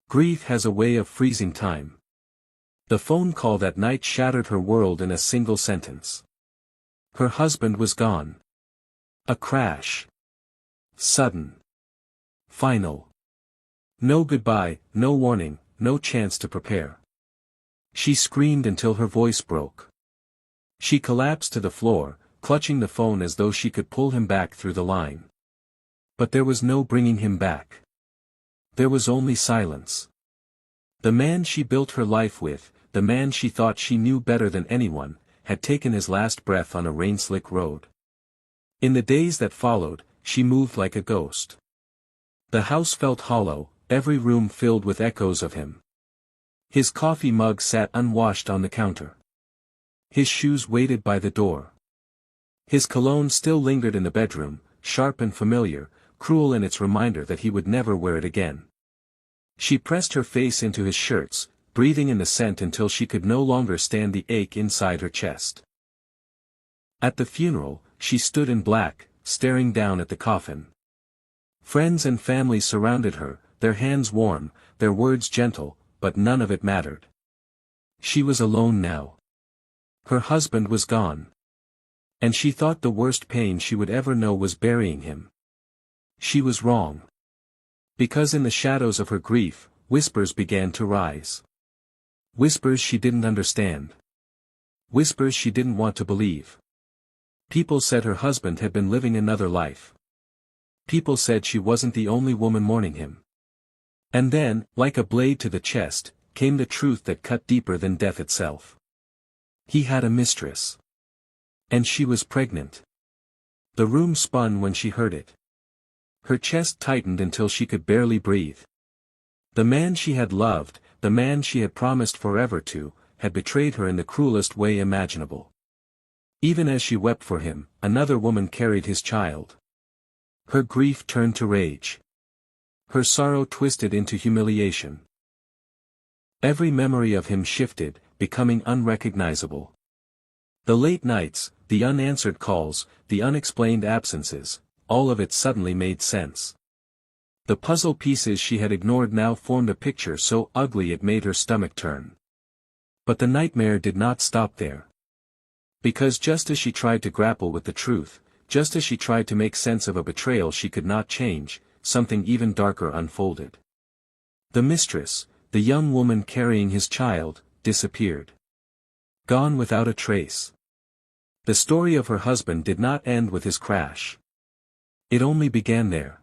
Grief has a way of freezing time. The phone call that night shattered her world in a single sentence. Her husband was gone. A crash. Sudden. Final. No goodbye, no warning, no chance to prepare. She screamed until her voice broke. She collapsed to the floor, clutching the phone as though she could pull him back through the line. But there was no bringing him back. There was only silence. The man she built her life with, the man she thought she knew better than anyone, had taken his last breath on a rain-slick road. In the days that followed, she moved like a ghost. The house felt hollow, every room filled with echoes of him. His coffee mug sat unwashed on the counter. His shoes waited by the door. His cologne still lingered in the bedroom, sharp and familiar, cruel in its reminder that he would never wear it again. She pressed her face into his shirts, breathing in the scent until she could no longer stand the ache inside her chest. At the funeral, she stood in black, staring down at the coffin. Friends and family surrounded her, their hands warm, their words gentle, but none of it mattered. She was alone now. Her husband was gone. And she thought the worst pain she would ever know was burying him. She was wrong. Because in the shadows of her grief, whispers began to rise. Whispers she didn't understand. Whispers she didn't want to believe. People said her husband had been living another life. People said she wasn't the only woman mourning him. And then, like a blade to the chest, came the truth that cut deeper than death itself. He had a mistress. And she was pregnant. The room spun when she heard it. Her chest tightened until she could barely breathe. The man she had loved, the man she had promised forever to, had betrayed her in the cruelest way imaginable. Even as she wept for him, another woman carried his child. Her grief turned to rage. Her sorrow twisted into humiliation. Every memory of him shifted, becoming unrecognizable. The late nights, the unanswered calls, the unexplained absences, all of it suddenly made sense. The puzzle pieces she had ignored now formed a picture so ugly it made her stomach turn. But the nightmare did not stop there. Because just as she tried to grapple with the truth, just as she tried to make sense of a betrayal she could not change, something even darker unfolded. The mistress, the young woman carrying his child, disappeared. Gone without a trace. The story of her husband did not end with his crash. It only began there.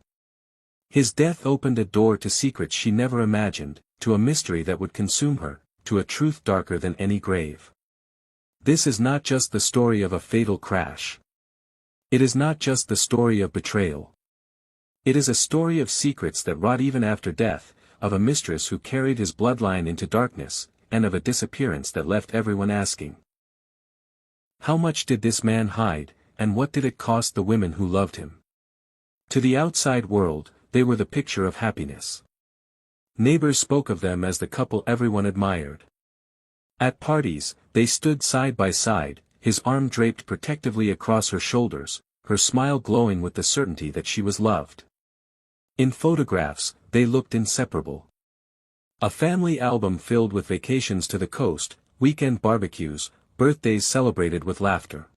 His death opened a door to secrets she never imagined, to a mystery that would consume her, to a truth darker than any grave. This is not just the story of a fatal crash. It is not just the story of betrayal. It is a story of secrets that rot even after death, of a mistress who carried his bloodline into darkness, and of a disappearance that left everyone asking. How much did this man hide, and what did it cost the women who loved him? To the outside world, they were the picture of happiness. Neighbors spoke of them as the couple everyone admired. At parties, they stood side by side, his arm draped protectively across her shoulders, her smile glowing with the certainty that she was loved. In photographs, they looked inseparable. A family album filled with vacations to the coast, weekend barbecues, birthdays celebrated with laughter.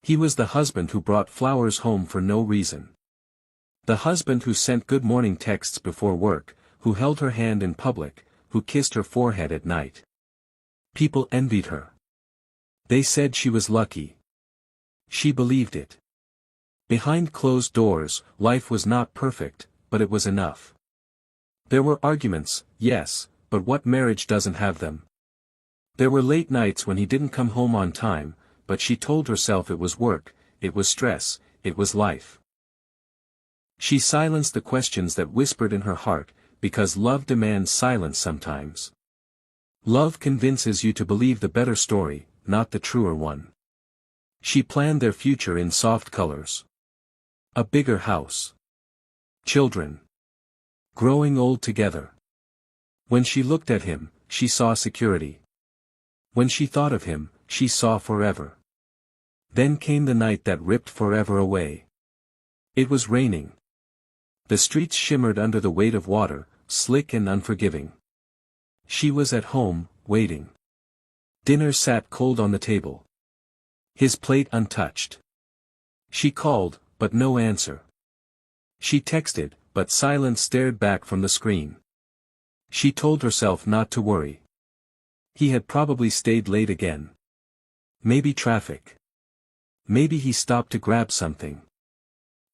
He was the husband who brought flowers home for no reason. The husband who sent good morning texts before work, who held her hand in public, who kissed her forehead at night. People envied her. They said she was lucky. She believed it. Behind closed doors, life was not perfect, but it was enough. There were arguments, yes, but what marriage doesn't have them? There were late nights when he didn't come home on time, but she told herself it was work, it was stress, it was life. She silenced the questions that whispered in her heart, because love demands silence sometimes. Love convinces you to believe the better story, not the truer one. She planned their future in soft colors. A bigger house. Children. Growing old together. When she looked at him, she saw security. When she thought of him, she saw forever. Then came the night that ripped forever away. It was raining. The streets shimmered under the weight of water, slick and unforgiving. She was at home, waiting. Dinner sat cold on the table. His plate untouched. She called, but no answer. She texted, but silence stared back from the screen. She told herself not to worry. He had probably stayed late again. Maybe traffic. Maybe he stopped to grab something.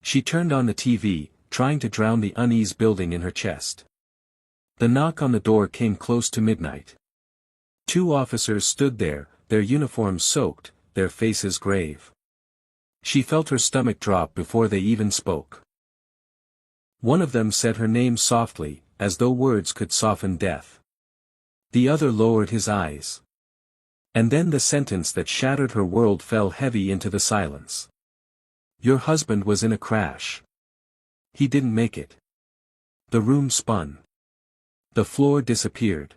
She turned on the TV, trying to drown the unease building in her chest. The knock on the door came close to midnight. 2 officers stood there, their uniforms soaked, their faces grave. She felt her stomach drop before they even spoke. One of them said her name softly, as though words could soften death. The other lowered his eyes. And then the sentence that shattered her world fell heavy into the silence. Your husband was in a crash. He didn't make it. The room spun. The floor disappeared.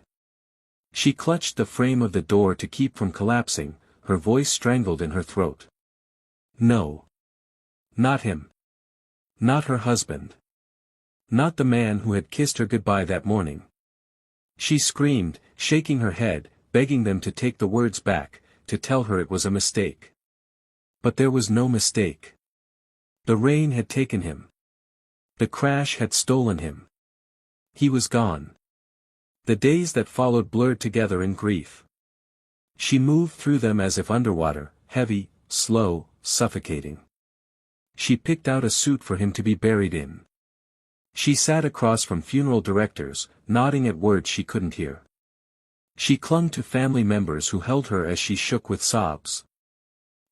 She clutched the frame of the door to keep from collapsing, her voice strangled in her throat. No. Not him. Not her husband. Not the man who had kissed her goodbye that morning. She screamed, shaking her head, begging them to take the words back, to tell her it was a mistake. But there was no mistake. The rain had taken him. The crash had stolen him. He was gone. The days that followed blurred together in grief. She moved through them as if underwater, heavy, slow, suffocating. She picked out a suit for him to be buried in. She sat across from funeral directors, nodding at words she couldn't hear. She clung to family members who held her as she shook with sobs.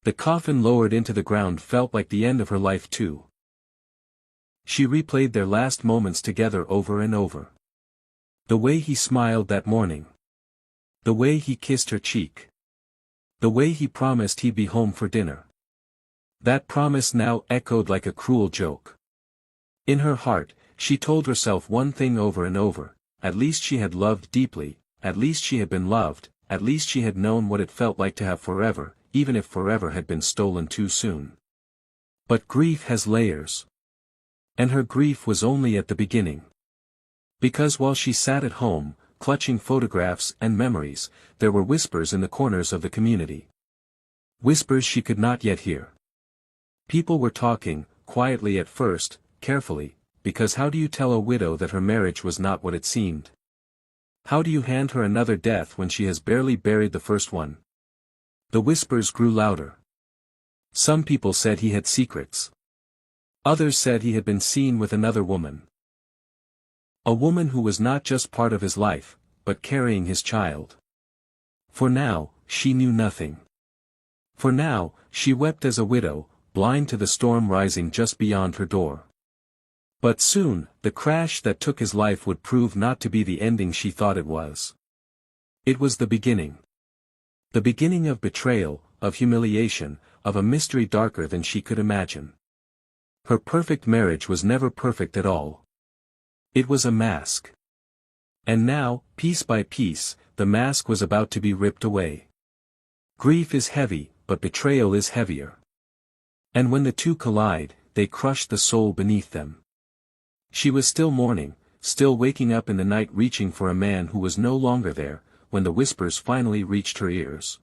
The coffin lowered into the ground felt like the end of her life too. She replayed their last moments together over and over. The way he smiled that morning. The way he kissed her cheek. The way he promised he'd be home for dinner. That promise now echoed like a cruel joke. In her heart, she told herself one thing over and over: at least she had loved deeply, at least she had been loved, at least she had known what it felt like to have forever, even if forever had been stolen too soon. But grief has layers. And her grief was only at the beginning. Because while she sat at home, clutching photographs and memories, there were whispers in the corners of the community. Whispers she could not yet hear. People were talking, quietly at first, carefully, because how do you tell a widow that her marriage was not what it seemed? How do you hand her another death when she has barely buried the first one? The whispers grew louder. Some people said he had secrets. Others said he had been seen with another woman. A woman who was not just part of his life, but carrying his child. For now, she knew nothing. For now, she wept as a widow, blind to the storm rising just beyond her door. But soon, the crash that took his life would prove not to be the ending she thought it was. It was the beginning. The beginning of betrayal, of humiliation, of a mystery darker than she could imagine. Her perfect marriage was never perfect at all. It was a mask. And now, piece by piece, the mask was about to be ripped away. Grief is heavy, but betrayal is heavier. And when the two collide, they crush the soul beneath them. She was still mourning, still waking up in the night reaching for a man who was no longer there, when the whispers finally reached her ears.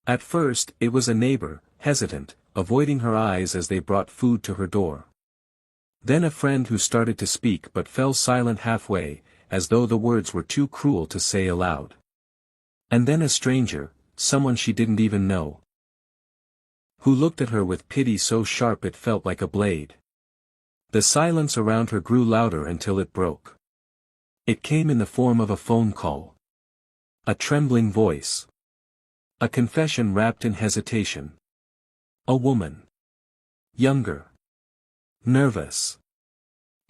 At first, it was a neighbor, hesitant, avoiding her eyes as they brought food to her door. Then a friend who started to speak but fell silent halfway, as though the words were too cruel to say aloud. And then a stranger, someone she didn't even know, who looked at her with pity so sharp it felt like a blade. The silence around her grew louder until it broke. It came in the form of a phone call. A trembling voice. A confession wrapped in hesitation. A woman. Younger. Nervous.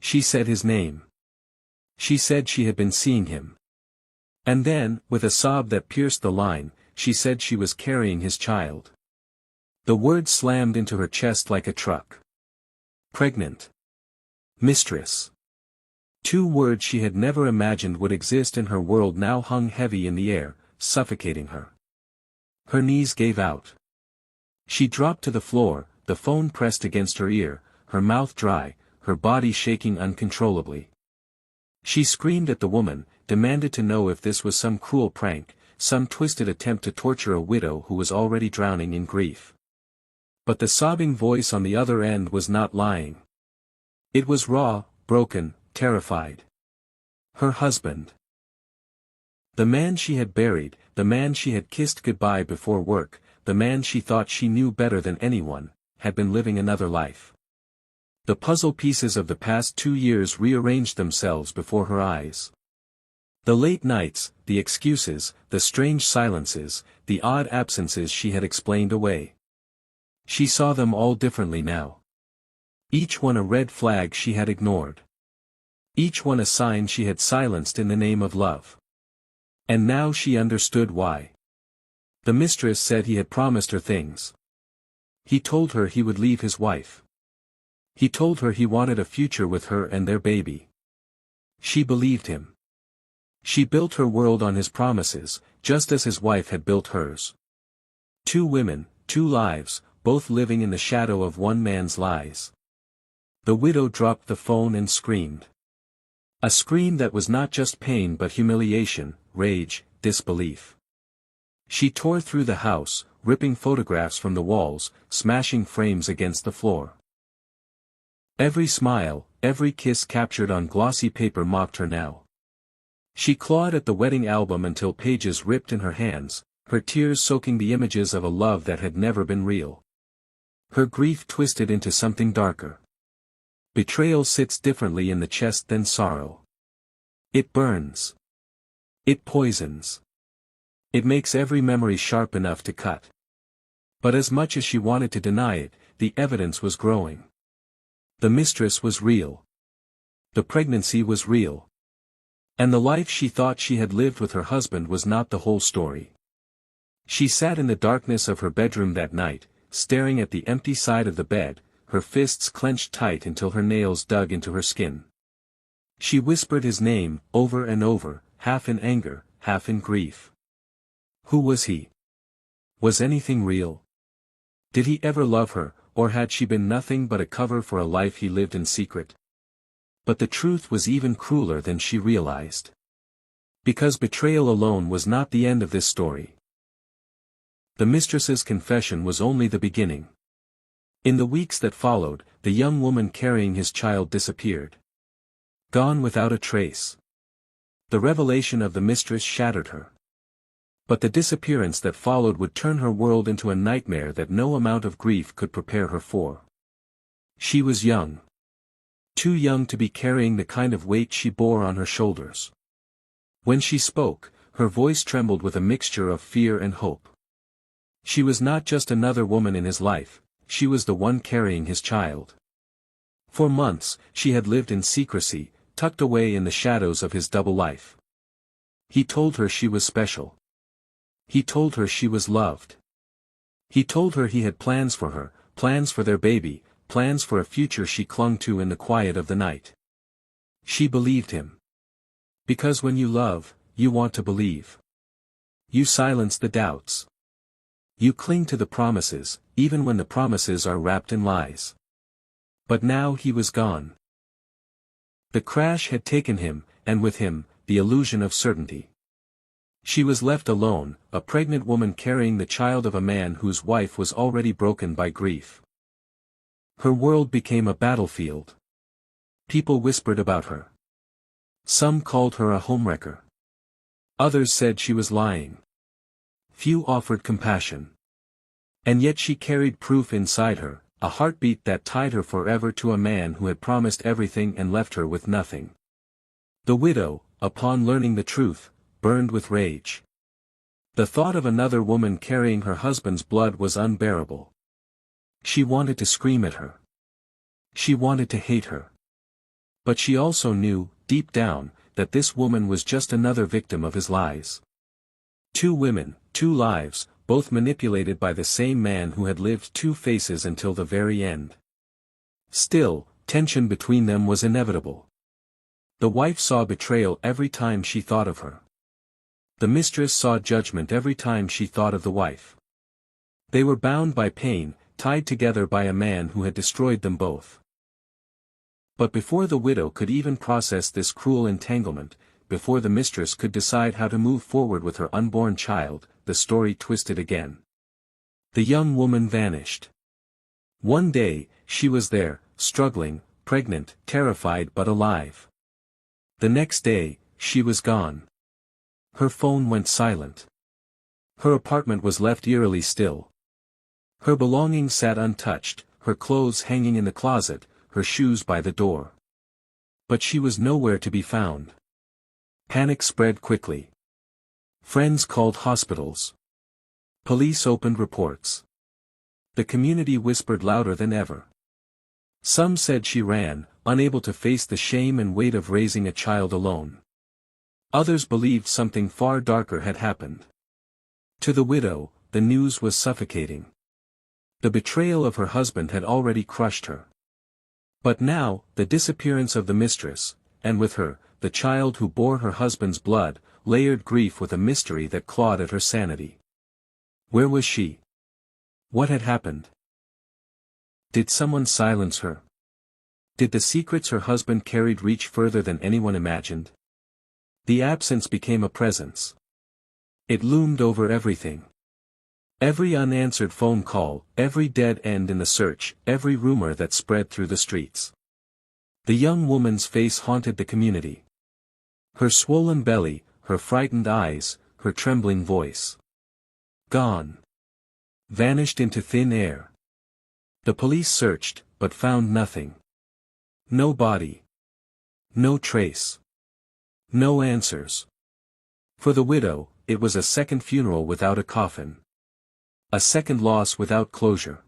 She said his name. She said she had been seeing him. And then, with a sob that pierced the line, she said she was carrying his child. The words slammed into her chest like a truck. Pregnant. Mistress. 2 words she had never imagined would exist in her world now hung heavy in the air, suffocating her. Her knees gave out. She dropped to the floor, the phone pressed against her ear, her mouth dry, her body shaking uncontrollably. She screamed at the woman, demanded to know if this was some cruel prank, some twisted attempt to torture a widow who was already drowning in grief. But the sobbing voice on the other end was not lying. It was raw, broken, terrified. Her husband. The man she had buried, the man she had kissed goodbye before work, the man she thought she knew better than anyone, had been living another life. The puzzle pieces of the past 2 years rearranged themselves before her eyes. The late nights, the excuses, the strange silences, the odd absences she had explained away. She saw them all differently now. Each one a red flag she had ignored. Each one a sign she had silenced in the name of love. And now she understood why. The mistress said he had promised her things. He told her he would leave his wife. He told her he wanted a future with her and their baby. She believed him. She built her world on his promises, just as his wife had built hers. 2 women, 2 lives, both living in the shadow of one man's lies. The widow dropped the phone and screamed. A scream that was not just pain but humiliation, rage, disbelief. She tore through the house, ripping photographs from the walls, smashing frames against the floor. Every smile, every kiss captured on glossy paper mocked her now. She clawed at the wedding album until pages ripped in her hands, her tears soaking the images of a love that had never been real. Her grief twisted into something darker. Betrayal sits differently in the chest than sorrow. It burns. It poisons. It makes every memory sharp enough to cut. But as much as she wanted to deny it, the evidence was growing. The mistress was real. The pregnancy was real. And the life she thought she had lived with her husband was not the whole story. She sat in the darkness of her bedroom that night, staring at the empty side of the bed, her fists clenched tight until her nails dug into her skin. She whispered his name, over and over, half in anger, half in grief. Who was he? Was anything real? Did he ever love her, or had she been nothing but a cover for a life he lived in secret? But the truth was even crueler than she realized. Because betrayal alone was not the end of this story. The mistress's confession was only the beginning. In the weeks that followed, the young woman carrying his child disappeared. Gone without a trace. The revelation of the mistress shattered her. But the disappearance that followed would turn her world into a nightmare that no amount of grief could prepare her for. She was young. Too young to be carrying the kind of weight she bore on her shoulders. When she spoke, her voice trembled with a mixture of fear and hope. She was not just another woman in his life, she was the one carrying his child. For months, she had lived in secrecy, tucked away in the shadows of his double life. He told her she was special. He told her she was loved. He told her he had plans for her, plans for their baby, plans for a future she clung to in the quiet of the night. She believed him. Because when you love, you want to believe. You silence the doubts. You cling to the promises, even when the promises are wrapped in lies. But now he was gone. The crash had taken him, and with him, the illusion of certainty. She was left alone, a pregnant woman carrying the child of a man whose wife was already broken by grief. Her world became a battlefield. People whispered about her. Some called her a homewrecker. Others said she was lying. Few offered compassion. And yet she carried proof inside her, a heartbeat that tied her forever to a man who had promised everything and left her with nothing. The widow, upon learning the truth, burned with rage. The thought of another woman carrying her husband's blood was unbearable. She wanted to scream at her. She wanted to hate her. But she also knew, deep down, that this woman was just another victim of his lies. 2 women, 2 lives, both manipulated by the same man who had lived 2 faces until the very end. Still, tension between them was inevitable. The wife saw betrayal every time she thought of her. The mistress saw judgment every time she thought of the wife. They were bound by pain, tied together by a man who had destroyed them both. But before the widow could even process this cruel entanglement, before the mistress could decide how to move forward with her unborn child, the story twisted again. The young woman vanished. One day, she was there, struggling, pregnant, terrified but alive. The next day, she was gone. Her phone went silent. Her apartment was left eerily still. Her belongings sat untouched, her clothes hanging in the closet, her shoes by the door. But she was nowhere to be found. Panic spread quickly. Friends called hospitals. Police opened reports. The community whispered louder than ever. Some said she ran, unable to face the shame and weight of raising a child alone. Others believed something far darker had happened. To the widow, the news was suffocating. The betrayal of her husband had already crushed her. But now, the disappearance of the mistress, and with her, the child who bore her husband's blood, layered grief with a mystery that clawed at her sanity. Where was she? What had happened? Did someone silence her? Did the secrets her husband carried reach further than anyone imagined? The absence became a presence. It loomed over everything. Every unanswered phone call, every dead end in the search, every rumor that spread through the streets. The young woman's face haunted the community. Her swollen belly, her frightened eyes, her trembling voice. Gone. Vanished into thin air. The police searched, but found nothing. No body. No trace. No answers. For the widow, it was a second funeral without a coffin. A second loss without closure.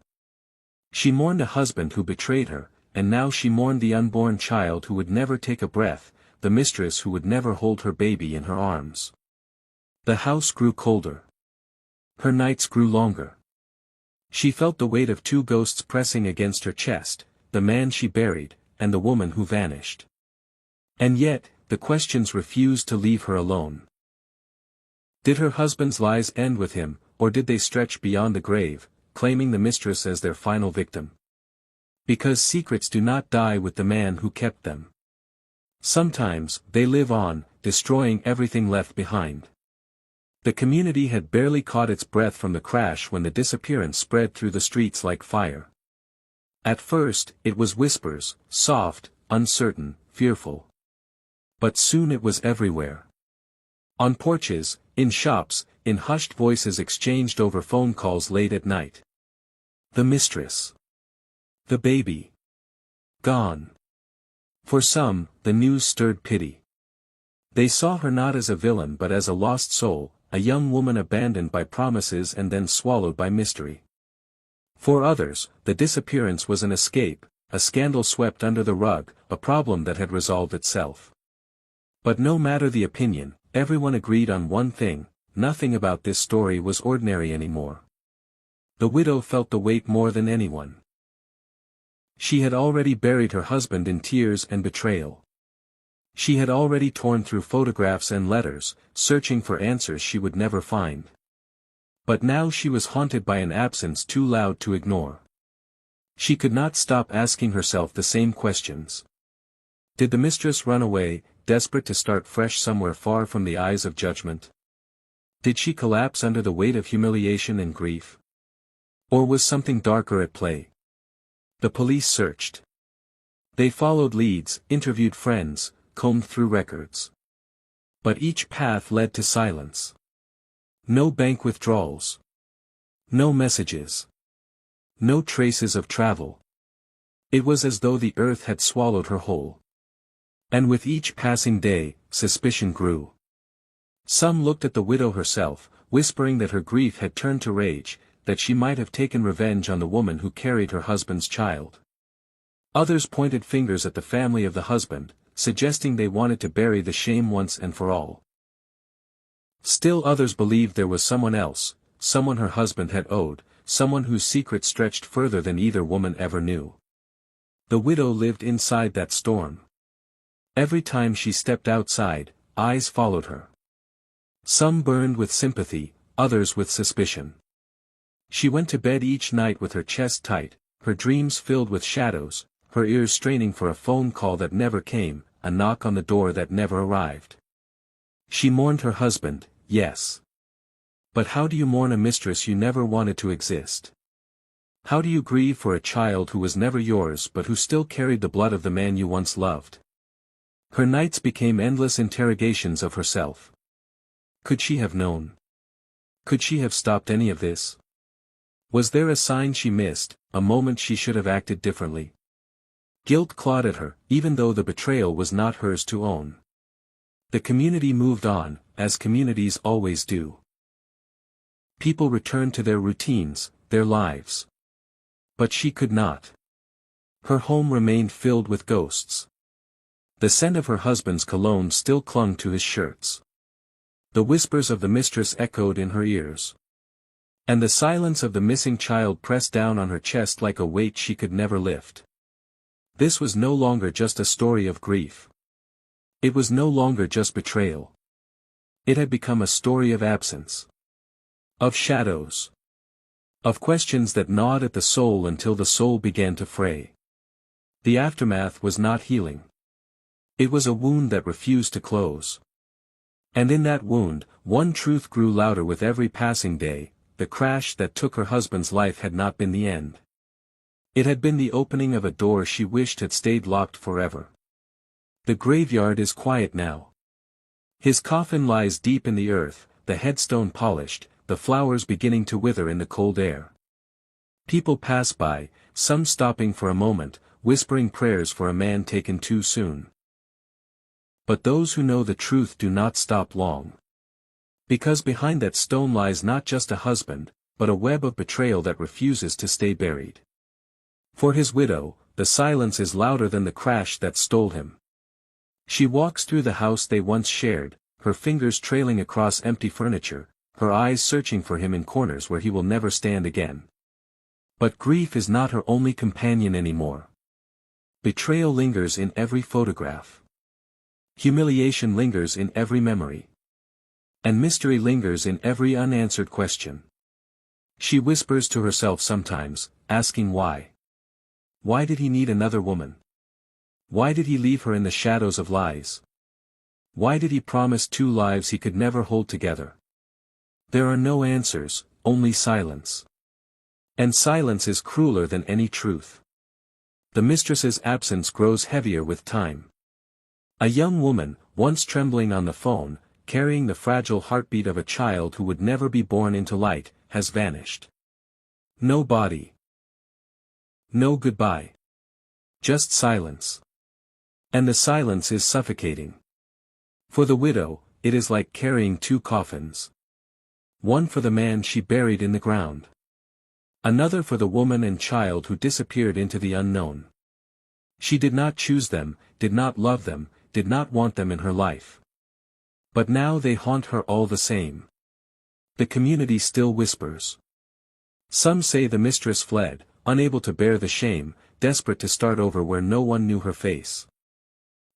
She mourned a husband who betrayed her, and now she mourned the unborn child who would never take a breath, the mistress who would never hold her baby in her arms. The house grew colder. Her nights grew longer. She felt the weight of two ghosts pressing against her chest, the man she buried, and the woman who vanished. And yet, the questions refused to leave her alone. Did her husband's lies end with him, or did they stretch beyond the grave, claiming the mistress as their final victim? Because secrets do not die with the man who kept them. Sometimes, they live on, destroying everything left behind. The community had barely caught its breath from the crash when the disappearance spread through the streets like fire. At first, it was whispers, soft, uncertain, fearful. But soon it was everywhere. On porches, in shops, in hushed voices exchanged over phone calls late at night. The mistress. The baby. Gone. For some, the news stirred pity. They saw her not as a villain but as a lost soul, a young woman abandoned by promises and then swallowed by mystery. For others, the disappearance was an escape, a scandal swept under the rug, a problem that had resolved itself. But no matter the opinion, everyone agreed on one thing: nothing about this story was ordinary anymore. The widow felt the weight more than anyone. She had already buried her husband in tears and betrayal. She had already torn through photographs and letters, searching for answers she would never find. But now she was haunted by an absence too loud to ignore. She could not stop asking herself the same questions. Did the mistress run away, desperate to start fresh somewhere far from the eyes of judgment? Did she collapse under the weight of humiliation and grief? Or was something darker at play? The police searched. They followed leads, interviewed friends, combed through records. But each path led to silence. No bank withdrawals. No messages. No traces of travel. It was as though the earth had swallowed her whole. And with each passing day, suspicion grew. Some looked at the widow herself, whispering that her grief had turned to rage, that she might have taken revenge on the woman who carried her husband's child. Others pointed fingers at the family of the husband, suggesting they wanted to bury the shame once and for all. Still others believed there was someone else, someone her husband had owed, someone whose secret stretched further than either woman ever knew. The widow lived inside that storm. Every time she stepped outside, eyes followed her. Some burned with sympathy, others with suspicion. She went to bed each night with her chest tight, her dreams filled with shadows, her ears straining for a phone call that never came, a knock on the door that never arrived. She mourned her husband, yes. But how do you mourn a mistress you never wanted to exist? How do you grieve for a child who was never yours but who still carried the blood of the man you once loved? Her nights became endless interrogations of herself. Could she have known? Could she have stopped any of this? Was there a sign she missed, a moment she should have acted differently? Guilt clawed at her, even though the betrayal was not hers to own. The community moved on, as communities always do. People returned to their routines, their lives. But she could not. Her home remained filled with ghosts. The scent of her husband's cologne still clung to his shirts. The whispers of the mistress echoed in her ears. And the silence of the missing child pressed down on her chest like a weight she could never lift. This was no longer just a story of grief. It was no longer just betrayal. It had become a story of absence. Of shadows. Of questions that gnawed at the soul until the soul began to fray. The aftermath was not healing. It was a wound that refused to close. And in that wound, one truth grew louder with every passing day: the crash that took her husband's life had not been the end. It had been the opening of a door she wished had stayed locked forever. The graveyard is quiet now. His coffin lies deep in the earth, the headstone polished, the flowers beginning to wither in the cold air. People pass by, some stopping for a moment, whispering prayers for a man taken too soon. But those who know the truth do not stop long. Because behind that stone lies not just a husband, but a web of betrayal that refuses to stay buried. For his widow, the silence is louder than the crash that stole him. She walks through the house they once shared, her fingers trailing across empty furniture, her eyes searching for him in corners where he will never stand again. But grief is not her only companion anymore. Betrayal lingers in every photograph. Humiliation lingers in every memory. And mystery lingers in every unanswered question. She whispers to herself sometimes, asking why. Why did he need another woman? Why did he leave her in the shadows of lies? Why did he promise two lives he could never hold together? There are no answers, only silence. And silence is crueler than any truth. The mistress's absence grows heavier with time. A young woman, once trembling on the phone, carrying the fragile heartbeat of a child who would never be born into light, has vanished. No body. No goodbye. Just silence. And the silence is suffocating. For the widow, it is like carrying two coffins. One for the man she buried in the ground. Another for the woman and child who disappeared into the unknown. She did not choose them, did not love them, did not want them in her life. But now they haunt her all the same. The community still whispers. Some say the mistress fled, unable to bear the shame, desperate to start over where no one knew her face.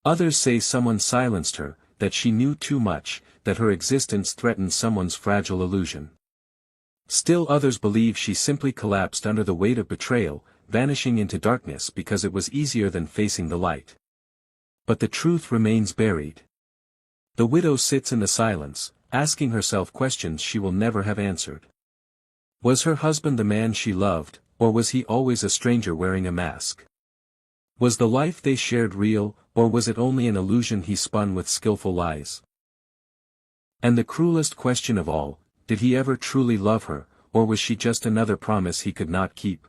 Others say someone silenced her, that she knew too much, that her existence threatened someone's fragile illusion. Still others believe she simply collapsed under the weight of betrayal, vanishing into darkness because it was easier than facing the light. But the truth remains buried. The widow sits in the silence, asking herself questions she will never have answered. Was her husband the man she loved, or was he always a stranger wearing a mask? Was the life they shared real, or was it only an illusion he spun with skillful lies? And the cruelest question of all, did he ever truly love her, or was she just another promise he could not keep?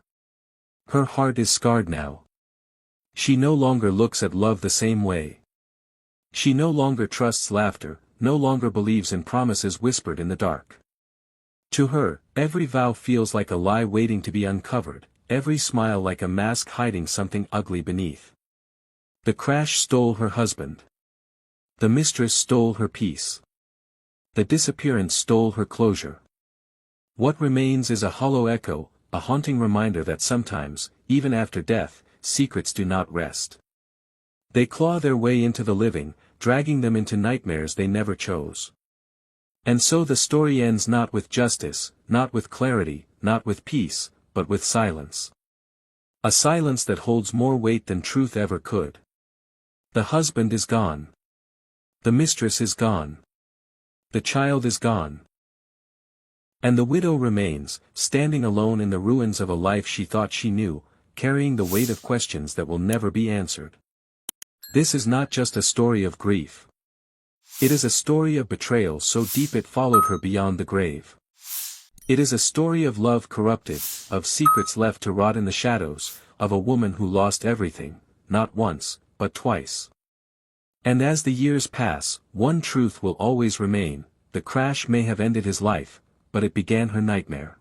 Her heart is scarred now. She no longer looks at love the same way. She no longer trusts laughter, no longer believes in promises whispered in the dark. To her, every vow feels like a lie waiting to be uncovered, every smile like a mask hiding something ugly beneath. The crash stole her husband. The mistress stole her peace. The disappearance stole her closure. What remains is a hollow echo, a haunting reminder that sometimes, even after death, secrets do not rest. They claw their way into the living, dragging them into nightmares they never chose. And so the story ends not with justice, not with clarity, not with peace, but with silence. A silence that holds more weight than truth ever could. The husband is gone. The mistress is gone. The child is gone. And the widow remains, standing alone in the ruins of a life she thought she knew, carrying the weight of questions that will never be answered. This is not just a story of grief. It is a story of betrayal so deep it followed her beyond the grave. It is a story of love corrupted, of secrets left to rot in the shadows, of a woman who lost everything, not once, but twice. And as the years pass, one truth will always remain: the crash may have ended his life, but it began her nightmare.